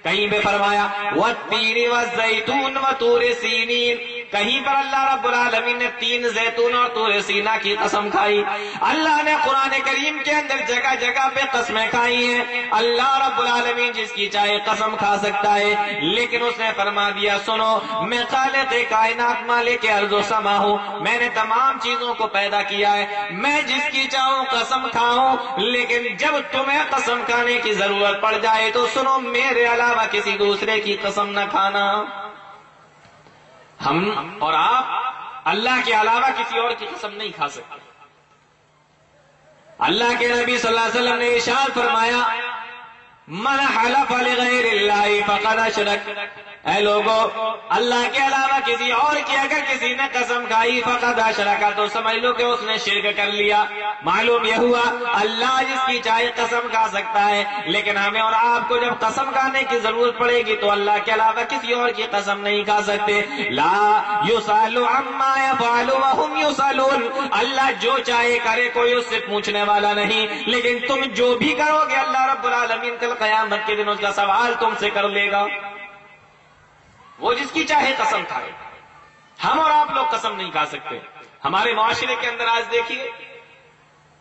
کہیں پہ فرمایا والتین والزیتون وطور سینین، کہیں پر اللہ رب العالمین نے تین زیتون اور طور سینا کی قسم کھائی۔ اللہ نے قرآن کریم کے اندر جگہ جگہ پہ قسمیں کھائی ہیں۔ اللہ رب العالمین جس کی چاہے قسم کھا سکتا ہے، لیکن اس نے فرما دیا سنو میں خالق کائنات مالک ارض و سما ہوں، میں نے تمام چیزوں کو پیدا کیا ہے، میں جس کی چاہوں قسم کھاؤں، لیکن جب تمہیں قسم کھانے کی ضرورت پڑ جائے تو سنو میرے علاوہ کسی دوسرے کی قسم نہ کھانا۔ ہم اور آپ اللہ کے علاوہ کسی اور کی قسم نہیں کھا سکتے۔ اللہ کے نبی صلی اللہ علیہ وسلم نے ارشاد فرمایا من حلف لغیر اللہ فقد اشرک، اے لوگو اللہ کے علاوہ کسی اور کی اگر کسی نے قسم کھائی فقد اشرک تو سمجھ لو کہ اس نے شرک کر لیا۔ معلوم یہ ہوا اللہ جس کی چاہے قسم کھا سکتا ہے، لیکن ہمیں اور آپ کو جب قسم کھانے کی ضرورت پڑے گی تو اللہ کے علاوہ کسی اور کی قسم نہیں کھا سکتے۔ لا یسأل عما یفعل وهم یسألون، اللہ جو چاہے کرے کوئی اس سے پوچھنے والا نہیں، لیکن تم جو بھی کرو گے اللہ رب العالمین کل قیامت کے دن اس کا سوال تم سے کر لے گا۔ وہ جس کی چاہے قسم کھائے، ہم اور آپ لوگ قسم نہیں کھا سکتے۔ ہمارے معاشرے کے اندر آج دیکھیے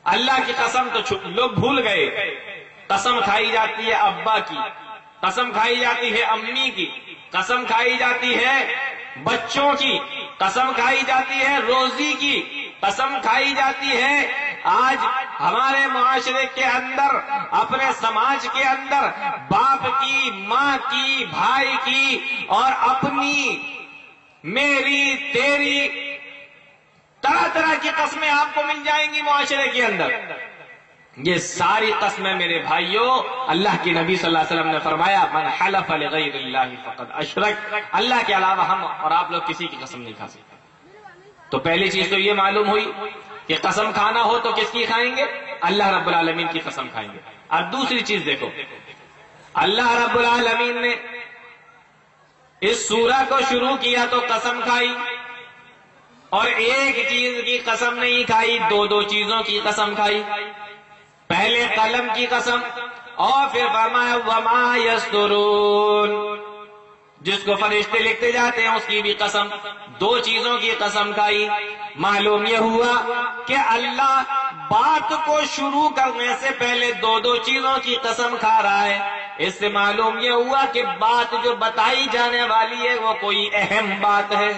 اللہ کی قسم تو لوگ بھول گئے، قسم کھائی جاتی ہے ابا کی، قسم کھائی جاتی ہے امی کی، قسم کھائی جاتی ہے بچوں کی، قسم کھائی جاتی ہے روزی کی، قسم کھائی جاتی ہے آج ہمارے معاشرے کے اندر، اپنے سماج کے اندر باپ کی، ماں کی، بھائی کی، اور اپنی، میری، تیری، طرح طرح کی قسمیں آپ کو مل جائیں گی معاشرے کے اندر۔ یہ ساری قسمیں میرے بھائیوں اللہ کے نبی صلی اللہ علیہ وسلم نے فرمایا من حلف لغیر اللہ فقد اشرک، اللہ کے علاوہ ہم اور آپ لوگ کسی کی قسم نہیں کھا سکتے۔ تو پہلی چیز تو یہ معلوم ہوئی کہ قسم کھانا ہو تو کس کی کھائیں گے؟ اللہ رب العالمین کی قسم کھائیں گے۔ اب دوسری چیز دیکھو، اللہ رب العالمین نے اس سورہ کو شروع کیا تو قسم کھائی، اور ایک چیز کی قسم نہیں کھائی، دو دو چیزوں کی قسم کھائی۔ پہلے قلم کی قسم اور پھر فرمایا وما یسطرون، جس کو فرشتے لکھتے جاتے ہیں اس کی بھی قسم، دو چیزوں کی قسم کھائی۔ معلوم یہ ہوا کہ اللہ بات کو شروع کرنے سے پہلے دو دو چیزوں کی قسم کھا رہا ہے۔ اس سے معلوم یہ ہوا کہ بات جو بتائی جانے والی ہے وہ کوئی اہم بات ہے،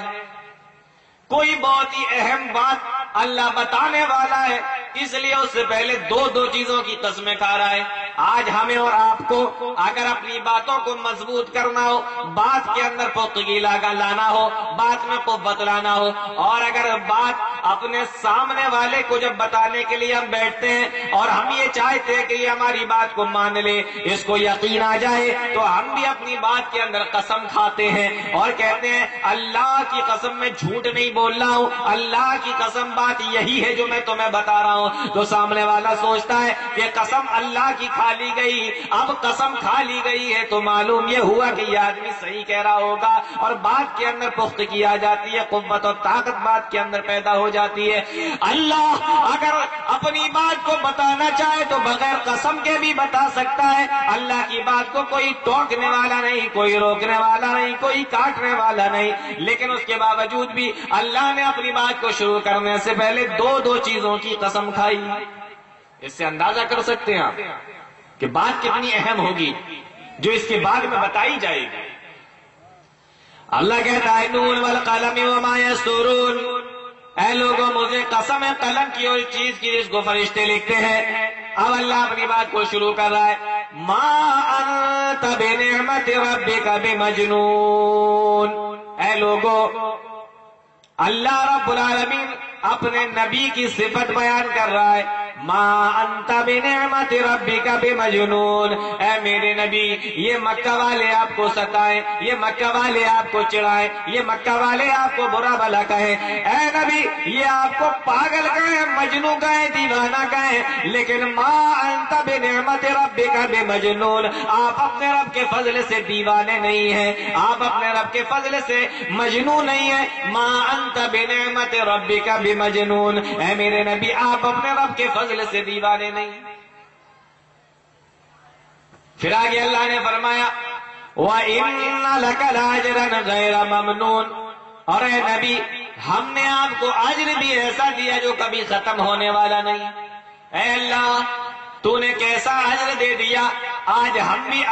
کوئی بہت ہی اہم بات اللہ بتانے والا ہے، اس لیے اس سے پہلے دو دو چیزوں کی قسمیں کھا رہا ہے۔ آج ہمیں اور آپ کو اگر اپنی باتوں کو مضبوط کرنا ہو، بات کے اندر پختگی لانا ہو، بات میں قوت لانا ہو، اور اگر بات اپنے سامنے والے کو جب بتانے کے لیے ہم بیٹھتے ہیں اور ہم یہ چاہتے ہیں کہ یہ ہماری بات کو مان لے، اس کو یقین آ جائے، تو ہم بھی اپنی بات کے اندر قسم کھاتے ہیں اور کہتے ہیں اللہ کی قسم میں جھوٹ نہیں بول رہا ہوں، اللہ کی قسم بات یہی ہے جو میں تمہیں بتا رہا ہوں۔ تو سامنے والا سوچتا ہے کہ قسم اللہ کی کھا لی گئی، اب قسم کھا لی گئی ہے تو معلوم یہ ہوا کہ یہ آدمی صحیح کہہ رہا ہوگا، اور بات کے اندر پختگی آ جاتی ہے، قوت اور طاقت بات کے اندر پیدا ہو جاتی ہے۔ اللہ اگر اپنی بات کو بتانا چاہے تو بغیر قسم کے بھی بتا سکتا ہے۔ اللہ کی بات کو کوئی ٹوکنے والا نہیں، کوئی روکنے والا نہیں، کوئی کاٹنے والا نہیں، لیکن اس کے باوجود بھی اللہ نے اپنی بات کو شروع کرنے سے پہلے دو دو چیزوں کی قسم کھائی۔ اس سے اندازہ کر سکتے ہیں آپ کہ بات کتنی اہم ہوگی جو اس کے بعد میں بتائی جائے گی۔ اللہ کہتا ہے نون والقلم وما یسطرون، اے لوگوں مجھے قسم ہے قلم کی اور چیز کی جس کو فرشتے لکھتے ہیں۔ اب اللہ اپنی بات کو شروع کر رہا ہے ما انت بنعمت ربک بمجنون، اے لوگوں اللہ رب العالمین اپنے نبی کی صفت بیان کر رہا ہے ما انت بنعمت ربک بمجنون، اے میرے نبی یہ مکہ والے آپ کو ستائیں، یہ مکہ والے آپ کو چڑھائیں، یہ مکہ والے آپ کو برا بھلا کہیں، اے نبی یہ آپ کو پاگل کہیں، مجنون کہیں، دیوانہ کہیں، لیکن ما انت بنعمت ربک بمجنون، آپ اپنے رب کے فضل سے دیوانے نہیں ہیں، آپ اپنے رب کے فضل سے مجنون نہیں ہیں۔ ما انت بنعمت ربک بمجنون، اے میرے نبی آپ اپنے رب کے فضل سے دیوانے نہیں۔ پھر آگے اللہ نے فرمایا وَإِنَّ لَكَ لَأَجْرًا غَيْرَ مَمْنُونٍ، اور اے نبی ہم نے آپ کو اجر بھی ایسا دیا جو کبھی ختم ہونے والا نہیں۔ اے اللہ تو نے کیسا اجر دے دیا، آج ہم بھی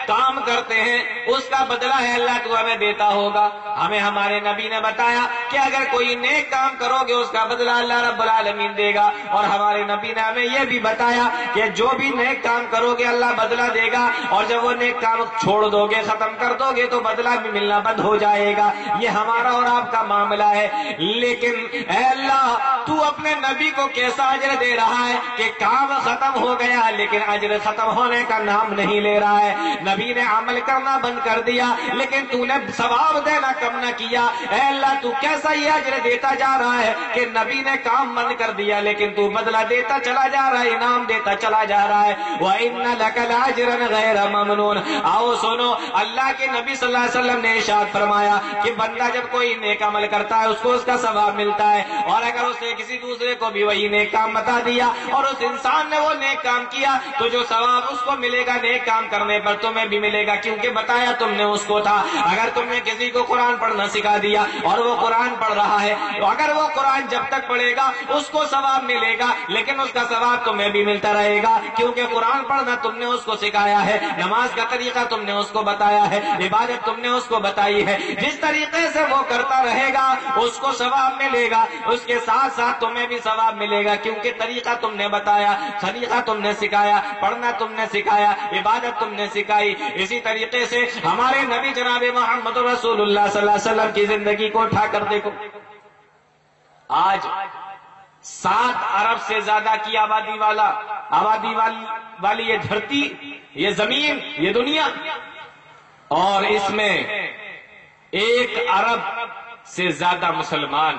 کام کرتے ہیں اس کا بدلہ ہے اللہ تو ہمیں دیتا ہوگا۔ ہمیں ہمارے نبی نے بتایا کہ اگر کوئی نیک کام کرو گے اس کا بدلہ اللہ رب العالمین دے گا، اور ہمارے نبی نے ہمیں یہ بھی بتایا کہ جو بھی نیک کام کرو گے اللہ بدلہ دے گا، اور جب وہ نیک کام چھوڑ دو گے ختم کر دو گے تو بدلہ بھی ملنا بند ہو جائے گا۔ یہ ہمارا اور آپ کا معاملہ ہے، لیکن اے اللہ تو اپنے نبی کو کیسا اجر دے رہا ہے کہ کام ختم ہو گیا لیکن اجر ختم ہونے کا نام نہیں لے رہا ہے۔ نبی نے عمل کرنا بند کر دیا لیکن تو نے ثواب دینا کم نہ کیا۔ اے اللہ تو کیسا یہ اجر دیتا جا رہا ہے کہ نبی نے کام بند کر دیا لیکن تو بدلہ دیتا چلا جا رہا ہے، انعام دیتا چلا جا رہا ہے۔ وَإِنَّ لَكَ لَأَجْرًا غَيْرَ مَمْنُونٍ۔ آؤ سنو، اللہ کے نبی صلی اللہ علیہ وسلم نے ارشاد فرمایا کہ بندہ جب کوئی نیک عمل کرتا ہے اس کو اس کا ثواب ملتا ہے، اور اگر اس نے کسی دوسرے کو بھی وہی نیک کام بتا دیا اور اس انسان نے وہ نیک کام کیا تو جو ثواب اس کو ملے گا نیک کام کرنے پر تمہیں بھی ملے گا، کیونکہ بتایا تم نے اس کو تھا۔ اگر تم نے کسی کو قرآن پڑھنا سکھا دیا اور وہ قرآن پڑھ رہا ہے تو اگر وہ قرآن جب تک پڑھے گا اس کو ثواب ملے گا، لیکن اس کا ثواب تمہیں بھی ملتا رہے گا، کیونکہ قرآن پڑھنا تم نے اس کو سکھایا ہے، نماز کا طریقہ تم نے اس کو بتایا ہے، عبادت تم نے اس کو بتائی ہے۔ جس طریقے سے وہ کرتا رہے گا اس کو ثواب ملے گا، اس کے ساتھ ساتھ تمہیں بھی ثواب ملے گا، کیونکہ طریقہ تم نے بتایا، طریقہ تم نے سکھایا، پڑھنا تم نے سکھایا، عبادت تم نے سکھائی۔ اسی طریقے سے ہمارے نبی جناب محمد رسول اللہ صلی اللہ علیہ وسلم کی زندگی کو اٹھا کر دیکھو، آج 7 ارب سے زیادہ کی آبادی والی یہ دھرتی، یہ زمین، یہ دنیا، اور اس میں 1 ارب سے زیادہ مسلمان۔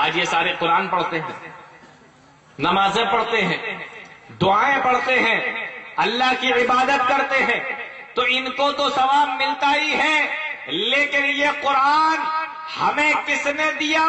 آج یہ سارے قرآن پڑھتے ہیں، نمازیں پڑھتے ہیں، دعائیں پڑھتے ہیں، اللہ کی عبادت کرتے ہیں، تو ان کو تو ثواب ملتا ہی ہے، لیکن یہ قرآن ہمیں کس نے دیا؟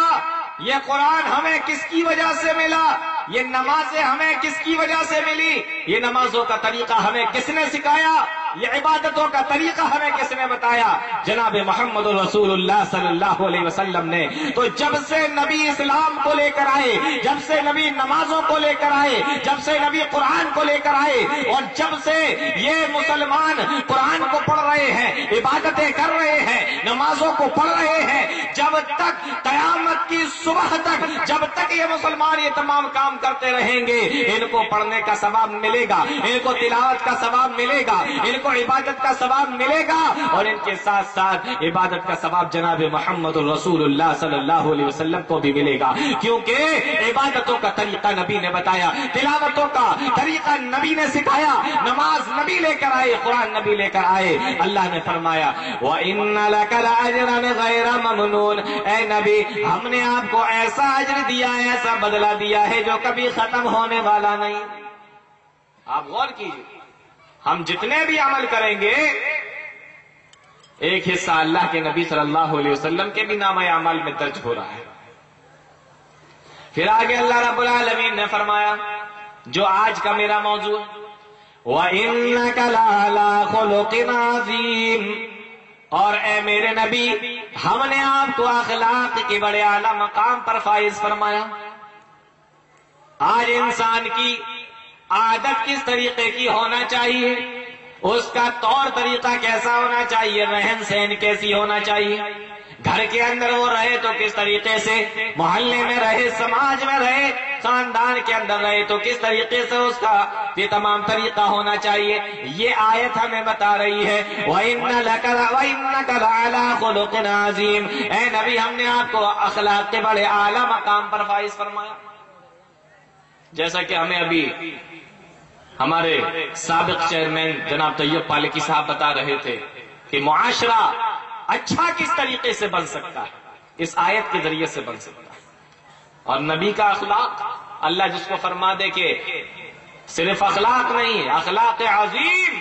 یہ قرآن ہمیں کس کی وجہ سے ملا؟ یہ نمازیں ہمیں کس کی وجہ سے ملی؟ یہ نمازوں کا طریقہ ہمیں کس نے سکھایا؟ یہ عبادتوں کا طریقہ ہمیں کس نے بتایا؟ جناب محمد رسول اللہ صلی اللہ علیہ وسلم نے۔ تو جب سے نبی اسلام کو لے کر آئے، جب سے نبی نمازوں کو لے کر آئے، جب سے نبی قرآن کو لے کر آئے، اور جب سے یہ مسلمان قرآن کو پڑھ رہے ہیں، عبادتیں کر رہے ہیں، نمازوں کو پڑھ رہے ہیں، جب تک قیامت کی صبح تک جب تک یہ مسلمان یہ تمام کام کرتے رہیں گے، ان کو پڑھنے کا ثواب ملے گا، ان کو تلاوت کا ثواب ملے گا، ان کو عبادت کا ثواب ملے گا، اور ان کے ساتھ ساتھ عبادت کا ثواب جناب محمد رسول اللہ صلی اللہ علیہ وسلم کو بھی ملے گا، کیونکہ عبادتوں کا طریقہ نبی نے بتایا، تلاوتوں کا طریقہ نبی نے سکھایا، نماز نبی لے کر آئے، قرآن نبی لے کر آئے۔ اللہ نے فرمایا وَإِنَّ لَكَ لَأَجْرًا غَيْرَ مَمْنُونٍ، اے نبی ہم نے آپ کو ایسا اجر دیا ہے، ایسا بدلہ دیا ہے جو کبھی ختم ہونے والا نہیں۔ آپ غور کیجیے، ہم جتنے بھی عمل کریں گے ایک حصہ اللہ کے نبی صلی اللہ علیہ وسلم کے بھی نامہ اعمال میں درج ہو رہا ہے۔ پھر آگے اللہ رب العالمین نے فرمایا جو آج کا میرا موضوع وَإِنَّكَ لَعَلَىٰ خُلُقٍ عَظِيمٍ، اور اے میرے نبی ہم نے آپ کو اخلاق کے بڑے اعلیٰ مقام پر فائز فرمایا۔ آج انسان کی عادت کس طریقے کی ہونا چاہیے، اس کا طور طریقہ کیسا ہونا چاہیے، رہن سہن کیسی ہونا چاہیے، گھر کے اندر وہ رہے تو کس طریقے سے، محلے میں رہے، سماج میں رہے، خاندان کے اندر رہے تو کس طریقے سے اس کا یہ تمام طریقہ ہونا چاہیے، یہ آیت ہمیں بتا رہی ہے وَإِنَّكَ لَعَلَىٰ خُلُقٍ عَظِيمٍ، اے نبی ہم نے آپ کو اخلاق کے بڑے اعلیٰ مقام پر فائز فرمایا۔ جیسا کہ ہمیں ابھی ہمارے سابق چیئرمین جناب طیب پالکی صاحب بتا رہے تھے کہ معاشرہ اچھا کس طریقے سے بن سکتا ہے، اس آیت کے ذریعے سے بن سکتا ہے، اور نبی کا اخلاق اللہ جس کو فرما دے کہ صرف اخلاق نہیں، اخلاق عظیم،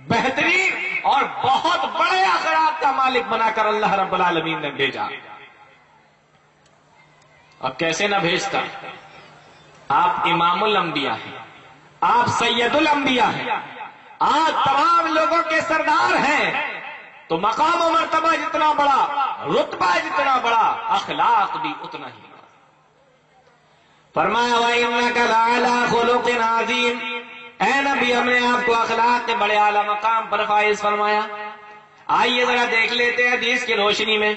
بہترین اور بہت بڑے اخلاق کا مالک بنا کر اللہ رب العالمین نے بھیجا۔ اب کیسے نہ بھیجتا، آپ امام الانبیاء ہیں، آپ سید الانبیاء ہیں، آپ تمام لوگوں کے سردار ہیں، تو مقام و مرتبہ جتنا بڑا، رتبہ جتنا بڑا، اخلاق بھی اتنا ہی بڑا۔ فرمایا وَإِنَّكَ لَعَلَىٰ خُلُقٍ عَظِيمٍ، اے نبی ہم نے آپ کو اخلاق کے بڑے اعلیٰ مقام پر فائز فرمایا۔ آئیے ذرا دیکھ لیتے ہیں حدیث کی روشنی میں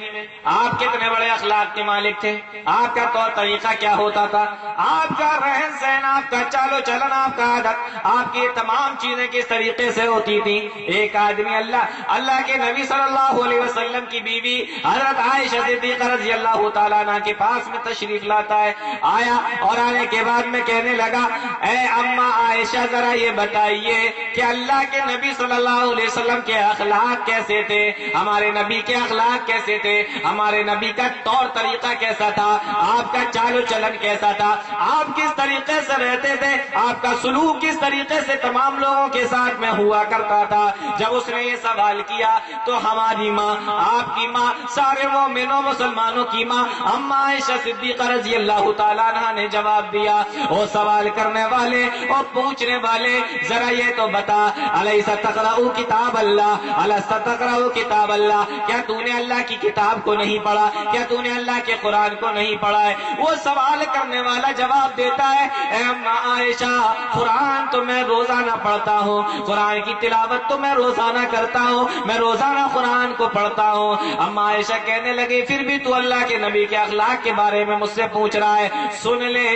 آپ کتنے بڑے اخلاق کے مالک تھے، آپ کا طور طریقہ کیا ہوتا تھا، آپ کا رہن سہن، آپ کا چال و چلن، آپ کا عادت، آپ کی تمام چیزیں کس طریقے سے ہوتی تھی۔ ایک آدمی اللہ کے نبی صلی اللہ علیہ وسلم کی بیوی حضرت عائشہ صدیقہ رضی اللہ تعالیٰ عنہ کے پاس میں تشریف لاتا ہے، آیا اور آنے کے بعد میں کہنے لگا اے اماں عائشہ ذرا یہ بتائیے کہ اللہ کے نبی صلی اللہ علیہ وسلم کے اخلاق کیسے تھے، ہمارے نبی کے اخلاق کیسے تھے، ہمارے نبی کا طور طریقہ کیسا تھا، آپ کا چال و چلن کیسا تھا، آپ کس طریقے سے رہتے تھے، آپ کا سلوک کس طریقے سے تمام لوگوں کے ساتھ میں ہوا کرتا تھا۔ جب اس نے یہ سوال کیا تو ہماری ماں، آپ کی ماں، سارے مومنوں مسلمانوں کی ماں اماں عائشہ صدیقہ رضی اللہ تعالیٰ عنہ نے جواب دیا، وہ سوال کرنے والے اور پوچھنے والے ذرا یہ تو بتا الیس تقرأ کتاب اللہ، الیس تقرأ کتاب اللہ، کیا تو نے اللہ کی کتاب کو نہیں پڑھا، کیا تو نے اللہ کے قرآن کو نہیں پڑھا ہے؟ وہ سوال کرنے والا جواب دیتا ہے اے اماں عائشہ قرآن تو میں روزانہ پڑھتا ہوں، قرآن کی تلاوت تو میں روزانہ کرتا ہوں، میں روزانہ قرآن کو پڑھتا ہوں۔ اماں عائشہ کہنے لگی پھر بھی تو اللہ کے نبی کے اخلاق کے بارے میں مجھ سے پوچھ رہا ہے، سن لے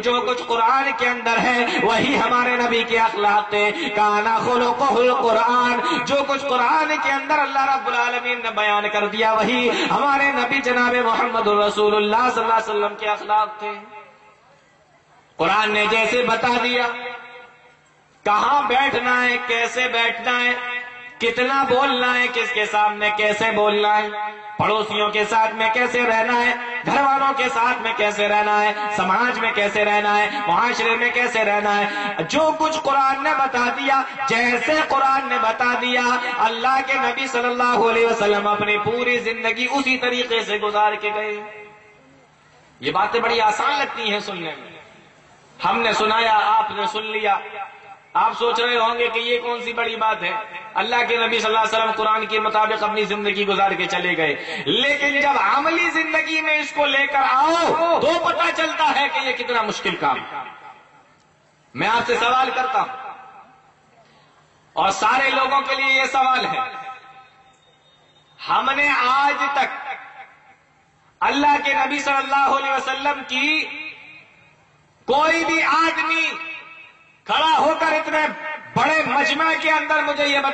جو کچھ قرآن کے اندر ہے وہی ہمارے نبی کے اخلاق تھے، کانا خلقہ القرآن، جو کچھ قرآن کے اندر اللہ رب العالمین نے بیان کر دیا وہی ہمارے نبی جناب محمد رسول اللہ صلی اللہ علیہ وسلم کے اخلاق تھے۔ قرآن نے جیسے بتا دیا کہاں بیٹھنا ہے، کیسے بیٹھنا ہے، کتنا بولنا ہے، کس کے سامنے کیسے بولنا ہے، پڑوسیوں کے ساتھ میں کیسے رہنا ہے، گھر والوں کے ساتھ میں کیسے رہنا ہے، سماج میں کیسے رہنا ہے، معاشرے میں کیسے رہنا ہے، جو کچھ قرآن نے بتا دیا، جیسے قرآن نے بتا دیا اللہ کے نبی صلی اللہ علیہ وسلم اپنی پوری زندگی اسی طریقے سے گزار کے گئے۔ یہ باتیں بڑی آسان لگتی ہیں سننے میں، ہم نے سنایا، آپ نے سن لیا، آپ سوچ رہے ہوں گے کہ یہ کون سی بڑی بات ہے، اللہ کے نبی صلی اللہ علیہ وسلم قرآن کے مطابق اپنی زندگی گزار کے چلے گئے، لیکن جب عملی زندگی میں اس کو لے کر آؤ تو پتہ چلتا ہے کہ یہ کتنا مشکل کام ہے۔ میں آپ سے سوال کرتا ہوں اور سارے لوگوں کے لیے یہ سوال ہے، ہم نے آج تک اللہ کے نبی صلی اللہ علیہ وسلم کی کوئی بھی آدمی کھڑا ہو کر اتنے بڑے مجمع کے اندر مجھے یہ بتا